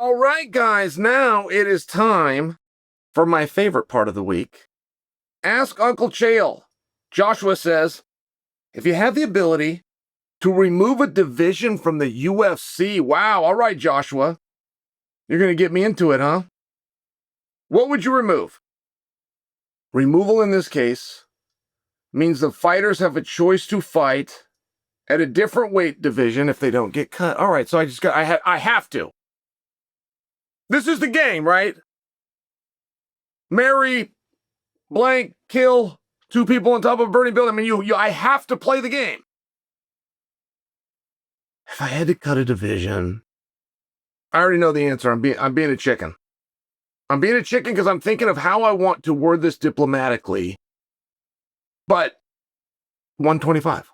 All right, guys, now it is time for my favorite part of the week. Ask Uncle Chael. Joshua says, if you had the ability to remove a division from the UFC, wow, all right, Joshua, you're going to get me into it, huh? What would you remove? Removal in this case means the fighters have a choice to fight at a different weight division if they don't get cut. All right, so I have to. This is the game, right? Marry, blank, kill two people on top of a burning building. I mean, I have to play the game. If I had to cut a division, I already know the answer. I'm being a chicken. I'm being a chicken because I'm thinking of how I want to word this diplomatically. But 125.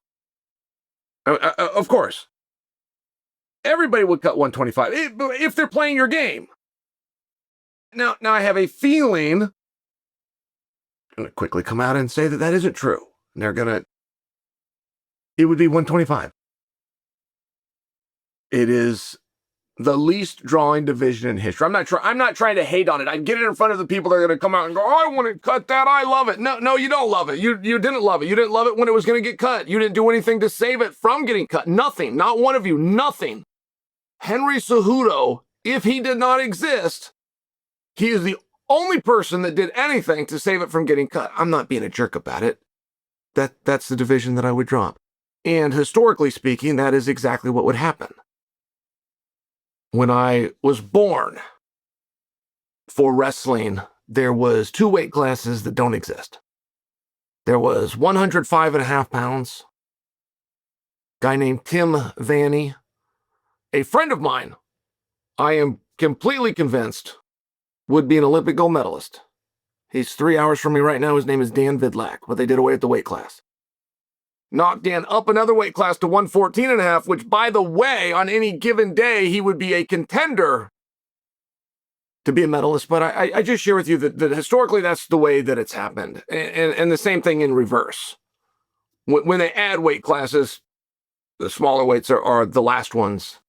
Of course. Everybody would cut 125 if they're playing your game. Now I have a feeling I'm going to quickly come out and say that isn't true. And it would be 125. It is the least drawing division in history. I'm not trying to hate on it. I get it in front of the people that are going to come out and go, oh, I want to cut that. I love it. No, you don't love it. You didn't love it. You didn't love it when it was going to get cut. You didn't do anything to save it from getting cut. Nothing. Not one of you. Nothing. Henry Cejudo, if he did not exist, he is the only person that did anything to save it from getting cut. I'm not being a jerk about it. That's the division that I would drop. And historically speaking, that is exactly what would happen. When I was born, for wrestling, there was two weight classes that don't exist. There was 105.5 pounds. Guy named Tim Vanny, a friend of mine, I am completely convinced, would be an Olympic gold medalist. He's 3 hours from me right now. His name is Dan Vidlak, but they did away with the weight class. Knocked Dan up another weight class to 114.5, which, by the way, on any given day, he would be a contender to be a medalist. But I just share with you that historically that's the way that it's happened. And the same thing in reverse. When they add weight classes, the smaller weights are the last ones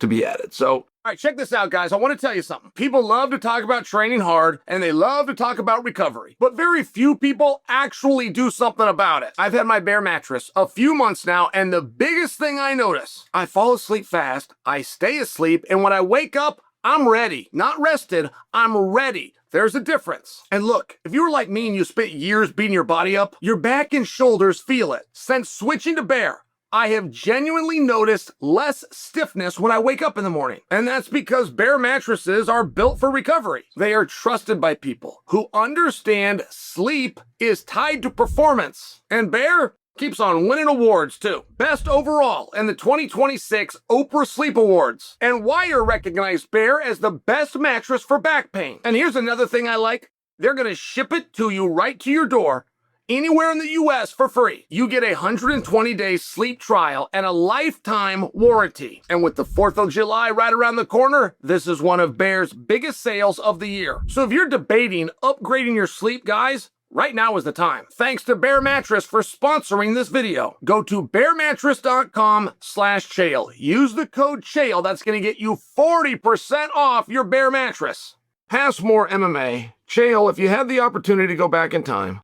to be added. So, all right, check this out, guys. I want to tell you something. People love to talk about training hard, and they love to talk about recovery, but very few people actually do something about it. I've had my Bear mattress a few months now, and the biggest thing I notice, I fall asleep fast, I stay asleep, and when I wake up, I'm ready. Not rested, I'm ready. There's a difference. And look, if you were like me and you spent years beating your body up, your back and shoulders feel it. Since switching to Bear, I have genuinely noticed less stiffness when I wake up in the morning. And that's because Bear mattresses are built for recovery. They are trusted by people who understand sleep is tied to performance. And Bear keeps on winning awards too. Best overall in the 2026 Oprah Sleep Awards. And Wire recognized Bear as the best mattress for back pain. And here's another thing I like. They're gonna ship it to you right to your door anywhere in the U.S. for free. You get a 120-day sleep trial and a lifetime warranty. And with the 4th of July right around the corner, this is one of Bear's biggest sales of the year. So if you're debating upgrading your sleep, guys, right now is the time. Thanks to Bear Mattress for sponsoring this video. Go to bearmattress.com/Chael. Use the code Chael. That's going to get you 40% off your Bear mattress. Passmore MMA. Chael, if you had the opportunity to go back in time,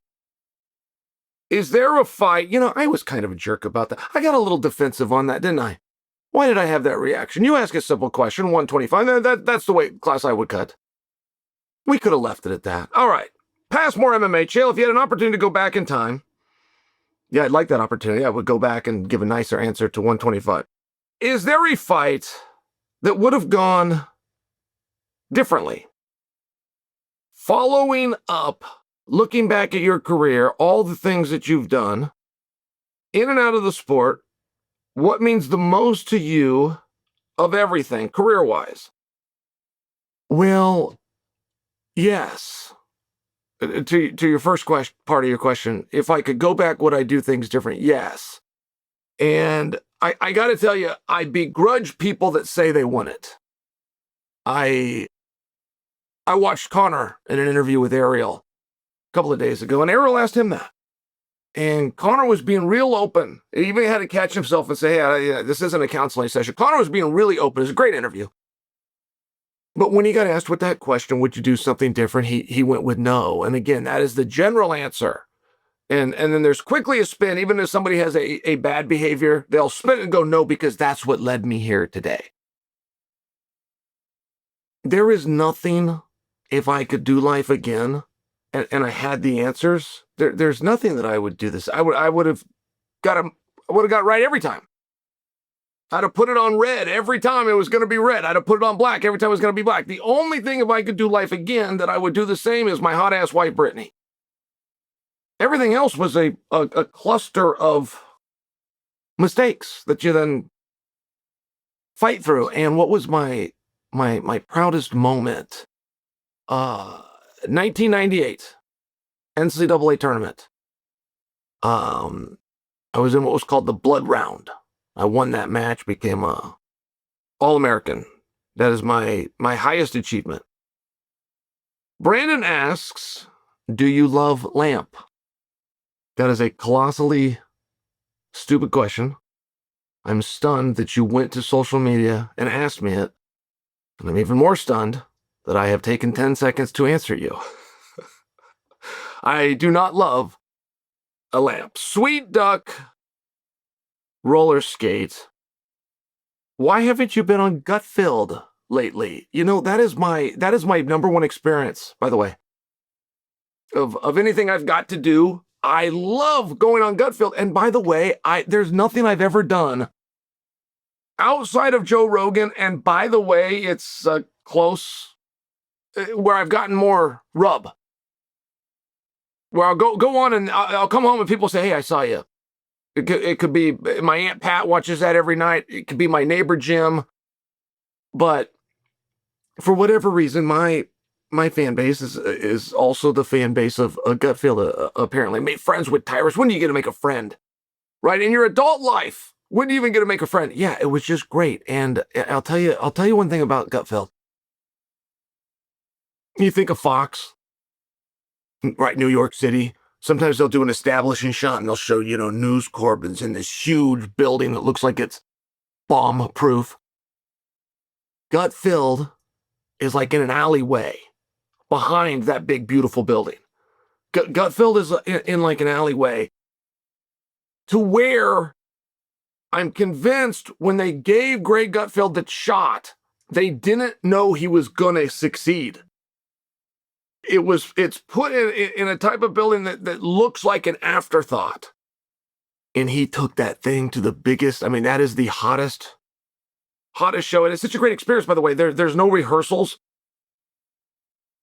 is there a fight? I was kind of a jerk about that. I got a little defensive on that, didn't I? Why did I have that reaction? You ask a simple question, 125. That's the weight class I would cut. We could have left it at that. All right. Passmore MMA. Chael, if you had an opportunity to go back in time, yeah, I'd like that opportunity. I would go back and give a nicer answer to 125. Is there a fight that would have gone differently? Following up, looking back at your career, all the things that you've done, in and out of the sport, what means the most to you of everything, career-wise? Well, yes. To your first part of your question, if I could go back, would I do things different? Yes. And I got to tell you, I begrudge people that say they want it. I watched Conor in an interview with Ariel a couple of days ago, and Ariel asked him that. And Conor was being real open. He even had to catch himself and say, hey, this isn't a counseling session. Conor was being really open. It was a great interview. But when he got asked with that question, would you do something different? He went with no. And again, that is the general answer. And then there's quickly a spin. Even if somebody has a bad behavior, they'll spin and go no because that's what led me here today. There is nothing, if I could do life again and I had the answers, there's nothing that I would do this. I would have got right every time. I'd have put it on red every time it was going to be red. I'd have put it on black every time it was going to be black. The only thing, if I could do life again, that I would do the same is my hot ass wife, Brittany. Everything else was a cluster of mistakes that you then fight through. And what was my proudest moment? 1998 NCAA tournament. I was in what was called the blood round. I won that match, became a All-American. That is my highest achievement. Brandon asks, do you love lamp? That is a colossally stupid question. I'm stunned that you went to social media and asked me it. And I'm even more stunned that I have taken 10 seconds to answer you. I do not love a lamp. Sweet duck, roller skate. Why haven't you been on Gutfeld lately? You know, that is my number one experience, by the way. Of anything I've got to do, I love going on Gutfeld. And by the way, there's nothing I've ever done outside of Joe Rogan. And by the way, it's close where I've gotten more rub. Where I'll go on and I'll come home and people say, hey, I saw you. It could be my Aunt Pat watches that every night. It could be my neighbor Jim. But for whatever reason, my fan base is also the fan base of Gutfeld, apparently. Made friends with Tyrus. When do you get to make a friend? Right? In your adult life, when do you even get to make a friend? Yeah, it was just great. And I'll tell you one thing about Gutfeld. You think of Fox, right? New York City. Sometimes they'll do an establishing shot and they'll show, News Corp is in this huge building that looks like it's bomb-proof. Gutfeld is like in an alleyway behind that big, beautiful building. Gutfeld is in like an alleyway to where I'm convinced when they gave Greg Gutfeld the shot, they didn't know he was going to succeed. It's put in a type of building that looks like an afterthought. And he took that thing to the biggest, that is the hottest show. And it's such a great experience, by the way. There's no rehearsals.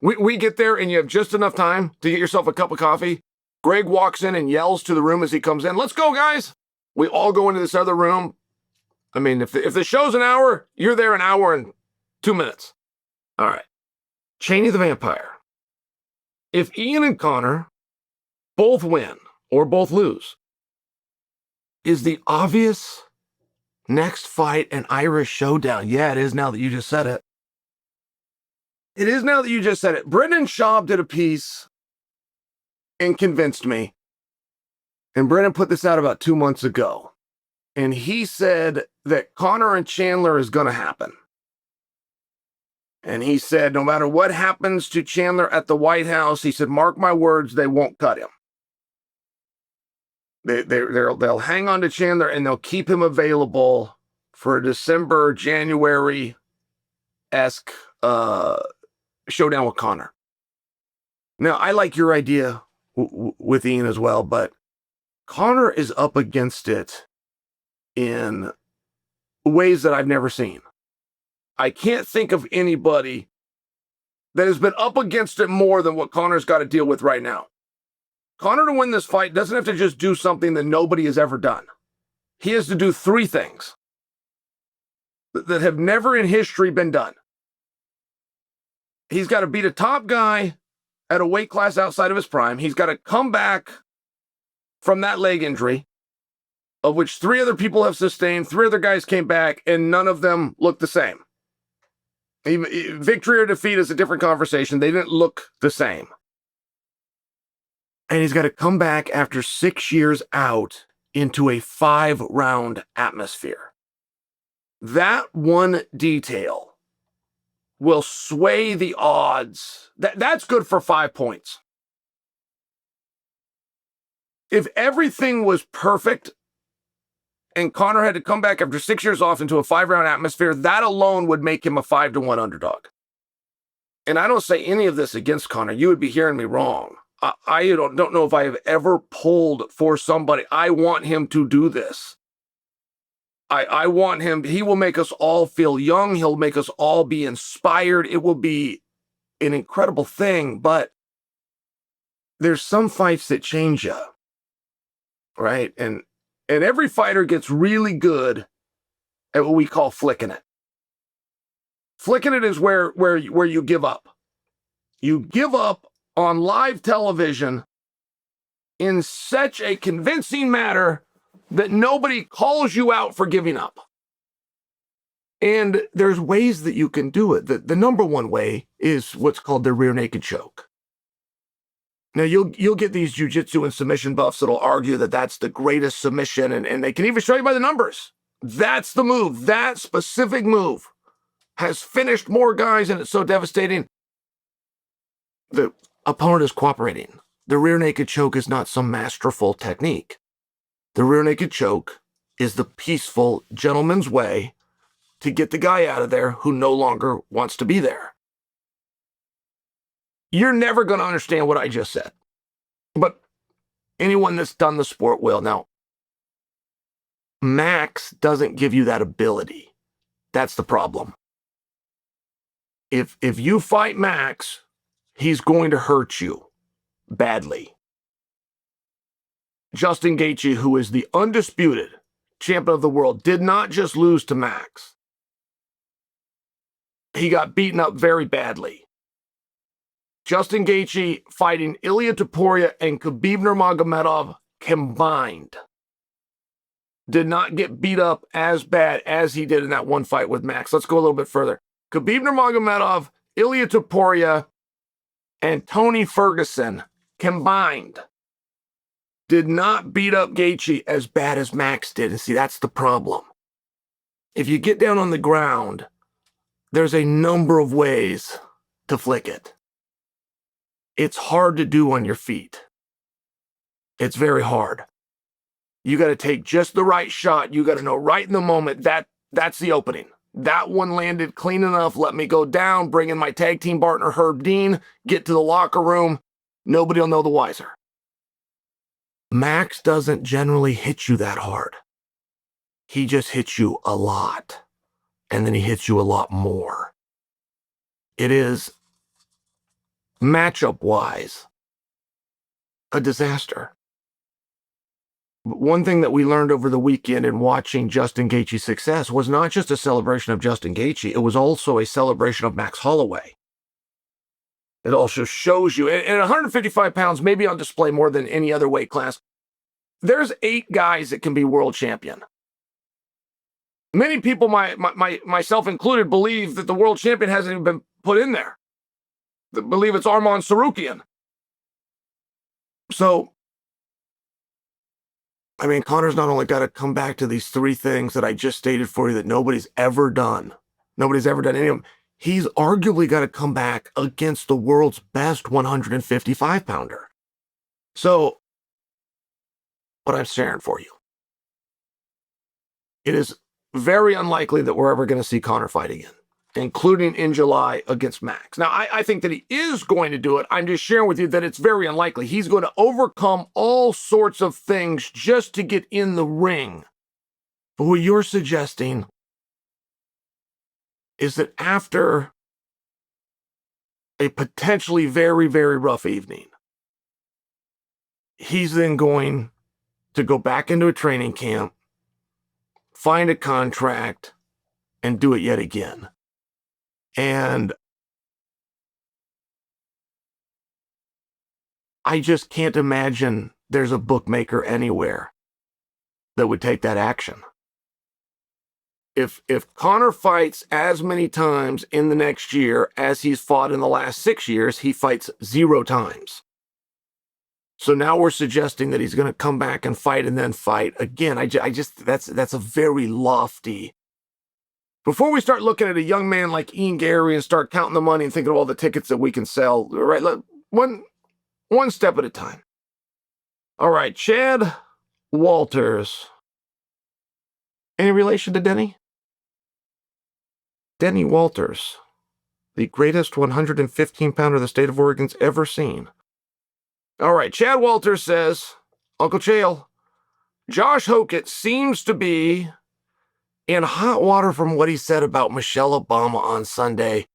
We get there and you have just enough time to get yourself a cup of coffee. Greg walks in and yells to the room as he comes in, let's go, guys. We all go into this other room. If the show's an hour, you're there an hour and 2 minutes. All right. Cheney the Vampire. If Ian and Conor both win or both lose, is the obvious next fight an Irish showdown? Yeah, it is now that you just said it. It is now that you just said it. Brendan Schaub did a piece and convinced me. And Brendan put this out about 2 months ago. And he said that Conor and Chandler is going to happen. And he said, no matter what happens to Chandler at the White House, he said, mark my words, they won't cut him. They'll hang on to Chandler and they'll keep him available for a December, January-esque showdown with Conor. Now, I like your idea with Ian as well, but Conor is up against it in ways that I've never seen. I can't think of anybody that has been up against it more than what Conor's got to deal with right now. Conor, to win this fight, doesn't have to just do something that nobody has ever done. He has to do 3 things that have never in history been done. He's got to beat a top guy at a weight class outside of his prime. He's got to come back from that leg injury, of which 3 other people have sustained. 3 other guys came back, and none of them looked the same. Victory or defeat is a different conversation. They didn't look the same. And he's got to come back after 6 years out into a 5-round atmosphere. That one detail will sway the odds. That's good for 5 points. If everything was perfect and Conor had to come back after 6 years off into a 5-round atmosphere, that alone would make him a 5-1 underdog. And I don't say any of this against Conor. You would be hearing me wrong. I don't know if I have ever pulled for somebody. I want him to do this. I want him. He will make us all feel young. He'll make us all be inspired. It will be an incredible thing. But there's some fights that change you, right? And every fighter gets really good at what we call flicking it. Flicking it is where you give up. You give up on live television in such a convincing manner that nobody calls you out for giving up. And there's ways that you can do it. The number one way is what's called the rear naked choke. Now, you'll get these jiu-jitsu and submission buffs that'll argue that that's the greatest submission, and they can even show you by the numbers. That's the move. That specific move has finished more guys, and it's so devastating. The opponent is cooperating. The rear naked choke is not some masterful technique. The rear naked choke is the peaceful gentleman's way to get the guy out of there who no longer wants to be there. You're never going to understand what I just said, but anyone that's done the sport will. Now, Max doesn't give you that ability. That's the problem. If you fight Max, he's going to hurt you badly. Justin Gaethje, who is the undisputed champion of the world, did not just lose to Max. He got beaten up very badly. Justin Gaethje fighting Ilia Topuria and Khabib Nurmagomedov combined did not get beat up as bad as he did in that one fight with Max. Let's go a little bit further. Khabib Nurmagomedov, Ilia Topuria, and Tony Ferguson combined did not beat up Gaethje as bad as Max did. And see, that's the problem. If you get down on the ground, there's a number of ways to flick it. It's hard to do on your feet. It's very hard. You got to take just the right shot. You got to know right in the moment that's the opening. That one landed clean enough. Let me go down, bring in my tag team partner, Herb Dean, get to the locker room. Nobody will know the wiser. Max doesn't generally hit you that hard. He just hits you a lot. And then he hits you a lot more. It is, matchup-wise, a disaster. But one thing that we learned over the weekend in watching Justin Gaethje's success was not just a celebration of Justin Gaethje, it was also a celebration of Max Holloway. It also shows you, and 155 pounds may be on display more than any other weight class. There's 8 guys that can be world champion. Many people, myself included, believe that the world champion hasn't even been put in there. They believe it's Arman Sarukian. So, I mean, Conor's not only got to come back to these 3 things that I just stated for you that nobody's ever done. Nobody's ever done any of them. He's arguably got to come back against the world's best 155-pounder. So, what I'm sharing for you. It is very unlikely that we're ever going to see Conor fight again, including in July against Max. Now, I think that he is going to do it. I'm just sharing with you that it's very unlikely. He's going to overcome all sorts of things just to get in the ring. But what you're suggesting is that after a potentially very, very rough evening, he's then going to go back into a training camp, find a contract, and do it yet again. And I just can't imagine there's a bookmaker anywhere that would take that action. If Conor fights as many times in the next year as he's fought in the last 6 years, he fights 0 times. So now we're suggesting that he's going to come back and fight and then fight again. I just that's a very lofty before we start looking at a young man like Ian Gary and start counting the money and thinking of all the tickets that we can sell, right? One step at a time. All right, Chad Walters. Any relation to Denny? Denny Walters, the greatest 115-pounder the state of Oregon's ever seen. All right, Chad Walters says, Uncle Chael, Josh Hokett seems to be in hot water from what he said about Michelle Obama on Sunday.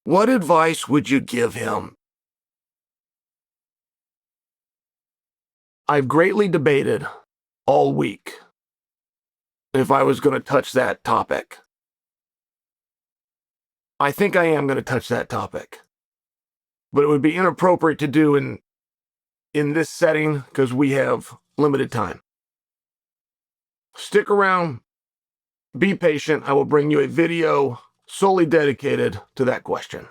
What advice would you give him? I've greatly debated all week if I was going to touch that topic. I think I am going to touch that topic. But it would be inappropriate to do in this setting because we have limited time. Stick around. Be patient. I will bring you a video solely dedicated to that question.